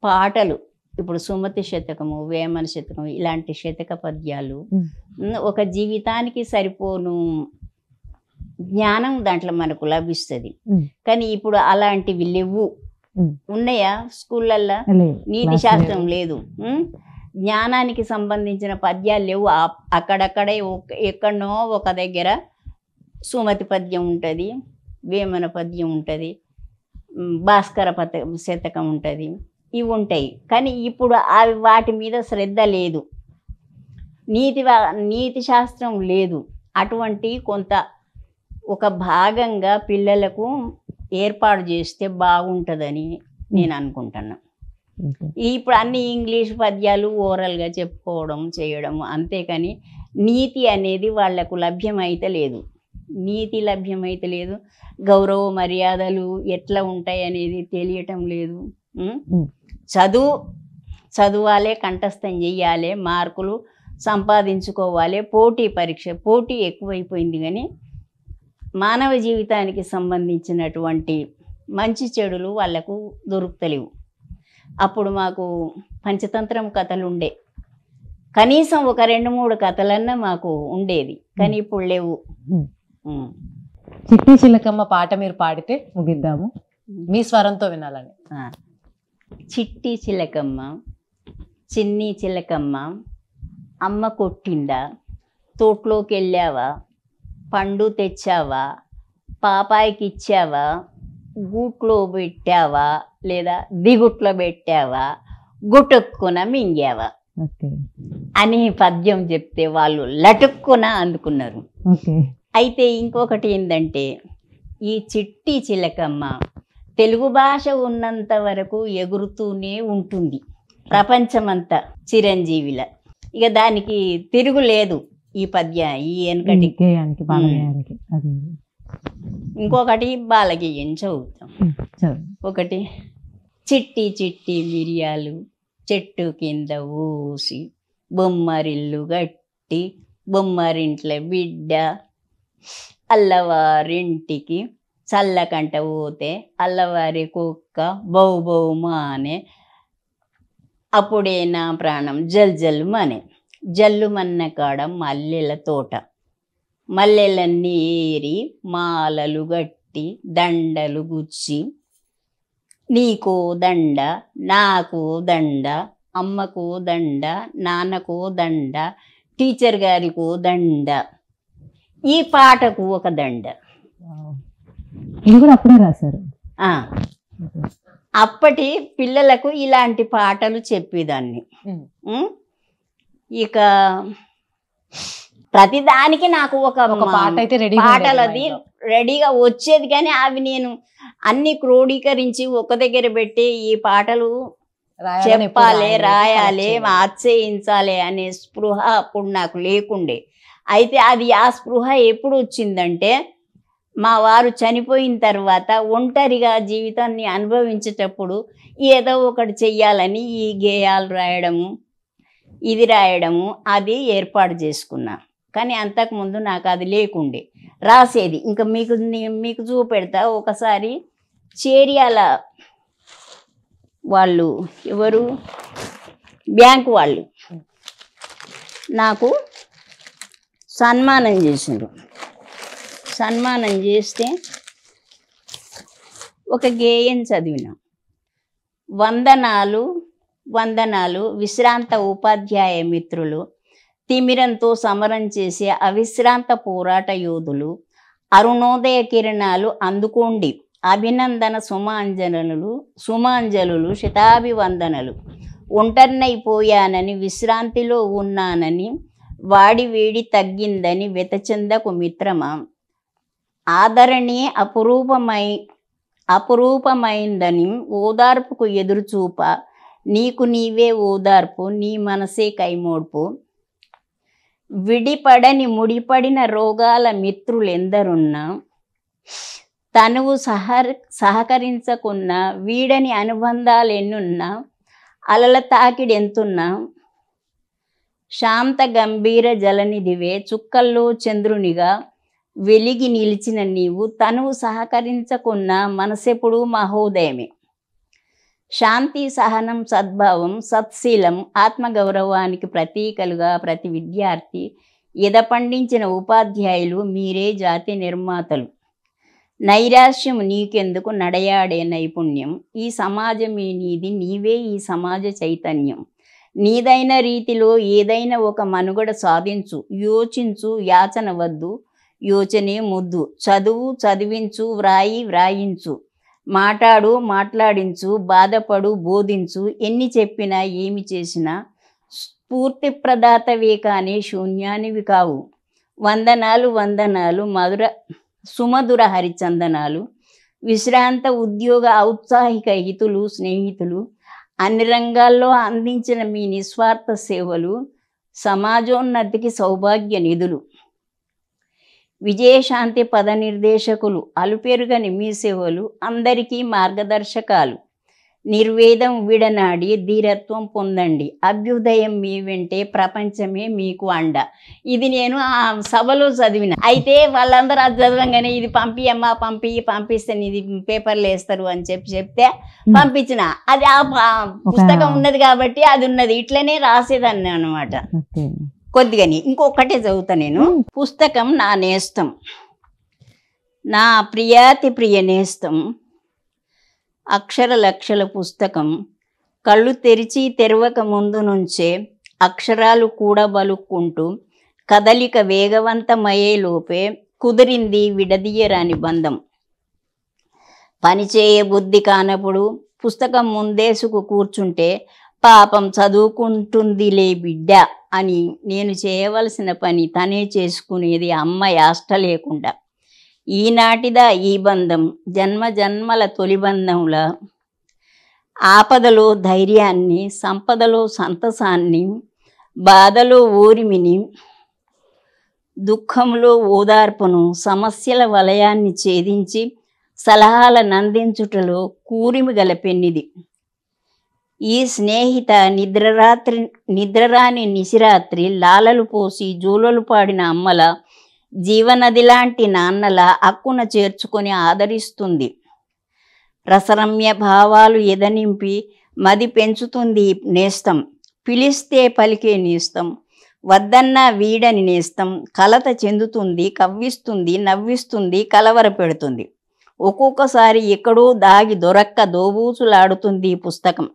పాటలు. ఇప్పుడు సుమతి శతకము, వేమన శతకం, ఇలాంటి శతక పద్యాలు, ఒక జీవితానికి సరిపోను జ్ఞానం దాంట్లో మనకు లభిస్తుంది. కానీ ఇప్పుడు అలాంటివి లేవు. ఉన్నాయా స్కూళ్ళల్లో? నీతి శాస్త్రం లేదు, జ్ఞానానికి సంబంధించిన పద్యాలు లేవు. అక్కడక్కడే ఎక్కడనో ఒక దగ్గర సుమతి పద్యం ఉంటుంది, వేమన పద్యం ఉంటుంది, భాస్కర శతకం ఉంటుంది, ఇవి ఉంటాయి. కానీ ఇప్పుడు అవి వాటి మీద శ్రద్ధ లేదు, నీతి శాస్త్రం లేదు. అటువంటి కొంత ఒక భాగంగా పిల్లలకు ఏర్పాటు చేస్తే బాగుంటుందని నేను అనుకుంటున్నా. ఇప్పుడు అన్ని ఇంగ్లీష్ పద్యాలు ఓరల్గా చెప్పుకోవడం చేయడం, అంతేకాని నీతి అనేది వాళ్లకు లభ్యమైతే లేదు. గౌరవ మర్యాదలు ఎట్లా ఉంటాయి అనేది తెలియటం లేదు. చదువాలే, కంఠస్థం చెయ్యాలి, మార్కులు సంపాదించుకోవాలి, పోటీ ఎక్కువైపోయింది. కానీ మానవ జీవితానికి సంబంధించినటువంటి మంచి చెడులు వాళ్లకు దొరుకుతలేవు. అప్పుడు మాకు పంచతంత్రం కథలు ఉండే, కనీసం ఒక 2-3 కథలన్నా మాకు ఉండేది. కానీ ఇప్పుడు లేవు. చిట్టి చిలకమ్మ పాట మీరు పాడితే ముగిద్దాము, మీ స్వరంతో వినాలని. చిట్టి చిలకమ్మ, చిన్ని చిలకమ్మ, అమ్మ కొట్టిండా, తోటలోకి వెళ్ళావా, పండు తెచ్చావా, పాపాయికి ఇచ్చావా, గూట్లో పెట్టావా లేదా దిగుట్లో పెట్టావా, గుటుక్కున మింగావా ఓకే అని పద్యం చెప్తే వాళ్ళు లటుక్కున అందుకున్నారు. ఓకే అయితే ఇంకొకటి ఏంటంటే, ఈ చిట్టి చిలకమ్మ తెలుగు భాష ఉన్నంత వరకు ఎగురుతూనే ఉంటుంది ప్రపంచమంతా చిరంజీవిల. ఇక దానికి తిరుగులేదు ఈ పద్య, ఈ వెనకటి. గేయానికి బాలగేయానికి అది ఇంకొకటి బాలగేయం చదువుతాం. చదువు. ఒకటి చిట్టి చిట్టి మిరియాలు చెట్టు కింద ఊసి, బొమ్మరిల్లు గట్టి బొమ్మరింట్ల బిడ్డ, అల్లవారింటికి చల్లకంట పోతే అల్లవారి కుక్క బౌ బౌ మానే, అప్పుడే నా ప్రాణం జల్ జల్ మనే, జల్లుమన్న కాడ మల్లెల తోట, మల్లెలన్నీ ఏరి మాలలు గట్టి దండలు గుచ్చి, నీకో దండ నాకు దండ, అమ్మకు దండ నాన్నకు దండ, టీచర్ గారికో దండ, ఈ పాటకు ఒక దండ. ఇది కూడా అప్పుడే రాశారు. అప్పటి పిల్లలకు ఇలాంటి పాటలు చెప్పేదాన్ని. ఇక ప్రతిదానికి నాకు ఒక పాట అయితే పాటలు అది రెడీగా వచ్చేది, కానీ అవి నేను అన్ని క్రోడీకరించి ఒక దగ్గర పెట్టి ఈ పాటలు చెప్పాలి, రాయాలి, ఆశ్చయించాలి అనే స్పృహ అప్పుడు నాకు లేకుండే. అయితే అది ఆ స్పృహ ఎప్పుడు వచ్చిందంటే, మా వారు చనిపోయిన తర్వాత ఒంటరిగా జీవితాన్ని అనుభవించేటప్పుడు ఏదో ఒకటి చెయ్యాలని ఈ గేయాలు రాయడము, ఇది రాయడము అది ఏర్పాటు చేసుకున్నా. కానీ అంతకుముందు నాకు అది లేకుండే, రాసేది. ఇంకా మీకు చూపెడతా. ఒకసారి చేర్యాల వాళ్ళు, ఎవరు, బ్యాంకు వాళ్ళు నాకు సన్మానం చేసిండ్రు. సన్మానం చేస్తే ఒక గేయం చదివిన, వందనాలు వందనాలు విశ్రాంత ఉపాధ్యాయ మిత్రులు, తిమిరంతో సమరం చేసే అవిశ్రాంత పోరాట యోధులు, అరుణోదయ కిరణాలు అందుకోండి, అభినందన సుమాంజలులు శతాభివందనలు, ఒంటరినైపోయానని విశ్రాంతిలో ఉన్నానని, వాడి వేడి తగ్గిందని వెతచందకు మిత్రమా, ఆదరణి అపురూపమైందని ఓదార్పుకు ఎదురుచూప, నీకు నీవే ఓదార్పు నీ మనసే కైమోడ్పు, విడిపడని ముడిపడిన రోగాల మిత్రులెందరున్నా, తనువు సహకరించకున్నా, వీడని అనుబంధాలు ఎన్నున్నా, అలల తాకిడెంతున్నా, శాంత గంభీర జలనిధివే, చుక్కల్లో చంద్రునిగా వెలిగి నిలిచిన నీవు, తనువు సహకరించకున్నా మనసెప్పుడు మహోదయమే. శాంతి, సహనం, సద్భావం, సత్శీలం, ఆత్మగౌరవానికి ప్రతీకలుగా ప్రతి విద్యార్థి, ఎద పండించిన ఉపాధ్యాయులు మీరే జాతి నిర్మాతలు. నైరాశ్యం నీకెందుకు, నడయాడే నైపుణ్యం, ఈ సమాజమే నీది, నీవే ఈ సమాజ చైతన్యం. నీదైన రీతిలో ఏదైనా ఒక మనుగడ సాధించు, యోచించు యాచన వద్దు, యోచనే ముద్దు, చదువు చదివించు, వ్రాయించు, మాట్లాడు మాట్లాడించు, బాధపడు బోధించు, ఎన్ని చెప్పినా ఏమి చేసినా స్ఫూర్తి ప్రదాతవే కానీ శూన్యానివి కావు. వందనాలు వందనాలు సుమధుర హరిచందనాలు, విశ్రాంత ఉద్యోగ ఔత్సాహిక హితులు స్నేహితులు, అన్ని రంగాల్లో అందించిన మీ నిస్వార్థ సేవలు సమాజోన్నతికి సౌభాగ్య నిధులు. విజయశాంతి పద నిర్దేశకులు, అలుపెరుగని మీ సేవలు అందరికీ మార్గదర్శకాలు. నిర్వేదం విడనాడి ధీరత్వం పొందండి, అభ్యుదయం మీ వెంటే ప్రపంచమే మీకు అండ. ఇది నేను ఆ సభలో చదివిన. అయితే వాళ్ళందరూ అది చదవంగానే ఇది పంపియమ్మా పంపిస్తే ఇది పేపర్లు వేస్తారు అని చెప్తే పంపించిన. అది ఆ పుస్తకం ఉన్నది కాబట్టి అది ఉన్నది, ఇట్లనే రాసేదాన్ని అనమాట కొద్దిగాని. ఇంకొకటే చదువుతా నేను. పుస్తకం నా నేస్తం, నా ప్రియాతి ప్రియ నేస్తం, అక్షర లక్షల పుస్తకం, కళ్ళు తెరిచి తెరవక ముందు నుంచే అక్షరాలు కూడబలుక్కుంటూ కదలిక వేగవంతమయ్యే లోపే కుదిరింది విడదీయరాని బంధం. పనిచేయ బుద్ధి కానప్పుడు పుస్తకం ముందేసుకు కూర్చుంటే పాపం చదువుకుంటుందిలే బిడ్డ అని నేను చేయవలసిన పని తనే చేసుకునేది అమ్మ యాష్ట లేకుండా. ఈనాటిదా ఈ బంధం జన్మ జన్మల తొలి బంధంలా. ఆపదలో ధైర్యాన్ని, సంపదలో సంతసాన్ని, బాధలో ఊరిమిని, దుఃఖంలో ఓదార్పును, సమస్యల వలయాన్ని ఛేదించి సలహాలనందించుటలో కూరిమి గల పెన్నిది. ఈ స్నేహిత నిద్రరాని నిశిరాత్రి లాలలు పోసి జూలలు పాడిన అమ్మల, జీవనది లాంటి నాన్నల అక్కున చేర్చుకొని ఆదరిస్తుంది. రసరమ్య భావాలు ఎదనింపి మది పెంచుతుంది నేస్తం. పిలిస్తే పలికే నేస్తం, వద్దన్నా వీడని నేస్తం. కలత చెందుతుంది, కవ్విస్తుంది, నవ్విస్తుంది, కలవర పెడుతుంది. ఒక్కొక్కసారి ఎక్కడో దాగి దొరక్క దోబూచులాడుతుంది పుస్తకం.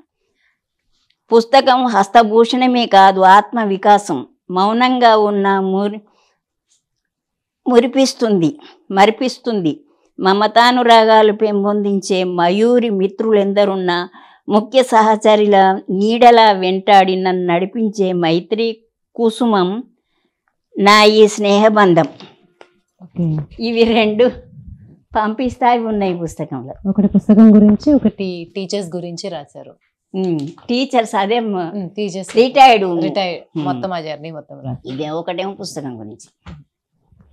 పుస్తకం హస్తభూషణమే కాదు, ఆత్మ వికాసం. మౌనంగా ఉన్న మరిపిస్తుంది. మమతానురాగాలు పెంపొందించే మయూరి మిత్రులెందరున్నా ముఖ్య సహచరిల నీడలా వెంటాడి నన్ను నడిపించే మైత్రి కుసుమం నా ఈ స్నేహబంధం. ఇవి రెండు పంపిస్తాయి ఉన్నాయి పుస్తకంలో. ఒకటి పుస్తకం గురించి, ఒకటి టీచర్స్ గురించి రాశారు. టీచర్స్ అదే టీచర్స్ రిటైర్డ్ మొత్తం ఆ జర్నీ మొత్తం రాశారు. ఇదే ఒకటేమో పుస్తకం గురించి.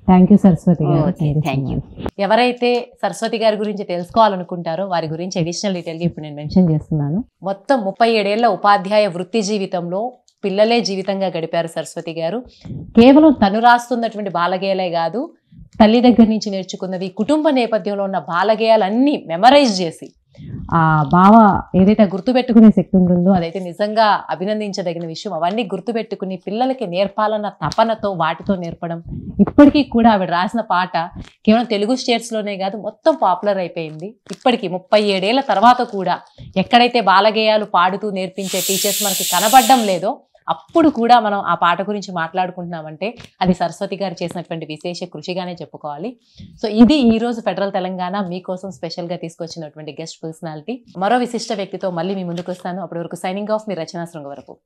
థ్యాంక్ యూ సరస్వతి గారు. Thank you. ఎవరైతే సరస్వతి గారి గురించి తెలుసుకోవాలనుకుంటారో వారి గురించి అడిషనల్ డీటెయిల్గా ఇప్పుడు నేను మెన్షన్ చేస్తున్నాను. మొత్తం 37 ఏళ్ల ఉపాధ్యాయ వృత్తి జీవితంలో పిల్లలే జీవితంగా గడిపారు సరస్వతి గారు. కేవలం తను రాస్తున్నటువంటి బాలగేయాలే కాదు, తల్లి దగ్గర నుంచి నేర్చుకున్నవి, కుటుంబ నేపథ్యంలో ఉన్న బాలగేయాలన్నీ మెమరైజ్ చేసి ఆ బావ ఏదైతే గుర్తుపెట్టుకునే శక్తి ఉంటుందో అదైతే నిజంగా అభినందించదగిన విషయం. అవన్నీ గుర్తుపెట్టుకుని పిల్లలకి నేర్పాలన్న తపనతో వాటితో నేర్పడం. ఇప్పటికీ కూడా ఆవిడ రాసిన పాట కేవలం తెలుగు స్టేట్స్లోనే కాదు మొత్తం పాపులర్ అయిపోయింది. ఇప్పటికీ 37 ఏళ్ల తర్వాత కూడా ఎక్కడైతే బాలగేయాలు పాడుతూ నేర్పించే టీచర్స్ మనకి కనబడడం లేదో అప్పుడు కూడా మనం ఆ పాట గురించి మాట్లాడుకుంటున్నామంటే అది సరస్వతి గారు చేసినటువంటి విశేష కృషిగానే చెప్పుకోవాలి. సో ఇది ఈ రోజు ఫెడరల్ తెలంగాణ మీకోసం స్పెషల్గా తీసుకొచ్చినటువంటి గెస్ట్ పర్సనాలిటీ. మరో విశిష్ట వ్యక్తితో మళ్ళీ మీ ముందుకు వస్తాను. అప్పటి వరకు సైనింగ్ ఆఫ్, మీ రచనా శృంగవరపు.